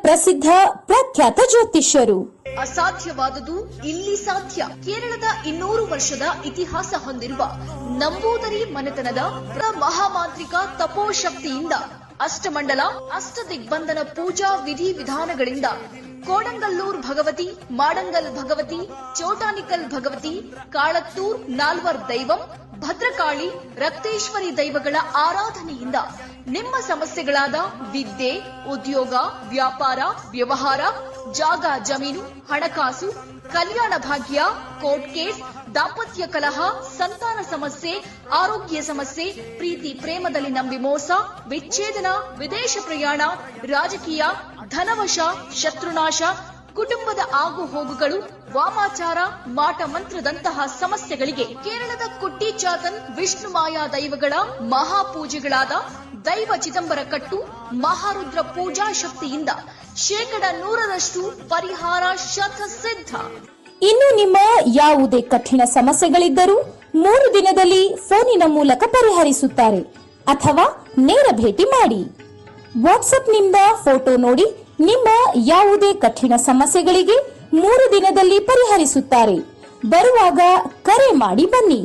ಪ್ರಸಿದ್ಧ ಪ್ರಖ್ಯಾತ ಜ್ಯೋತಿಷ್ಯರು. ಅಸಾಧ್ಯವಾದುದು ಇಲ್ಲಿ ಸಾಧ್ಯ. ಕೇರಳದ 200 ವರ್ಷದ ಇತಿಹಾಸ ಹೊಂದಿರುವ ನಂಬೂದರಿ ಮನೆತನದ ಮಹಾಮಾಂತ್ರಿಕ ತಪೋಶಕ್ತಿಯಿಂದ ಅಷ್ಟಮಂಡಲ ಅಷ್ಟದಿಗ್ಬಂಧನ ಪೂಜಾ ವಿಧಿ ವಿಧಾನಗಳಿಂದ ಕೋಡಂಗಲ್ಲೂರ್ ಭಗವತಿ, ಮಾಡಂಗಲ್ ಭಗವತಿ, ಚೋಟಾನಿಕಲ್ ಭಗವತಿ, ಕಾಳತ್ತೂರ್ ನಾಲ್ವರ್ ದೈವಂ, ಭದ್ರಕಾಳಿ, ರಕ್ತೇಶ್ವರಿ ದೈವಗಳ ಆರಾಧನೆಯಿಂದ ನಿಮ್ಮ ಸಮಸ್ಯೆಗಳಾದ ವಿದ್ಯೆ, ಉದ್ಯೋಗ, ವ್ಯಾಪಾರ, ವ್ಯವಹಾರ, ಜಾಗ ಜಮೀನು, ಹಣಕಾಸು, ಕಲ್ಯಾಣ ಭಾಗ್ಯ, ಕೋರ್ಟ್ ಕೇಸ್, ದಾಂಪತ್ಯ ಕಲಹ, ಸಂತಾನ ಸಮಸ್ಯೆ, ಆರೋಗ್ಯ ಸಮಸ್ಯೆ, ಪ್ರೀತಿ ಪ್ರೇಮದಲ್ಲಿ ನಂಬಿ ಮೋಸ, ವಿಚ್ಛೇದನ, ವಿದೇಶ ಪ್ರಯಾಣ, ರಾಜಕೀಯ, ಧನವಶ, ಶತ್ರುನಾಶ, ಕುಟುಂಬದ ಆಗು ಹೋಗುಗಳು, ವಾಮಾಚಾರ, ಮಾಟ ಮಂತ್ರದಂತಹ ಸಮಸ್ಯೆಗಳಿಗೆ ಕೇರಳದ ಕುಟ್ಟಿ ಚಾತನ್ ವಿಷ್ಣು ಮಾಯಾ ದೈವಗಳ ಮಹಾಪೂಜೆಗಳಾದ ದೈವ ಚಿದಂಬರ ಕಟ್ಟು, ಮಹಾರುದ್ರ ಪೂಜಾ ಶಕ್ತಿಯಿಂದ 100% ಪರಿಹಾರ ಶತಸಿದ್ಧ. ಇನ್ನು ನಿಮ್ಮ ಯಾವುದೇ ಕಠಿಣ ಸಮಸ್ಯೆಗಳಿದ್ದರೂ 3 ದಿನದಲ್ಲಿ ಫೋನಿನ ಮೂಲಕ ಪರಿಹರಿಸುತ್ತಾರೆ ಅಥವಾ ನೇರ ಭೇಟಿ ಮಾಡಿ. ವಾಟ್ಸ್ಆಪ್ನಿಂದ ಫೋಟೋ ನೋಡಿ ನಿಮ್ಮ ಯಾವುದೇ ಕಠಿಣ ಸಮಸ್ಯೆಗಳಿಗೆ 3 ದಿನದಲ್ಲಿ ಪರಿಹರಿಸುತ್ತಾರೆ. ಬರುವಾಗ ಕರೆ ಮಾಡಿ ಬನ್ನಿ.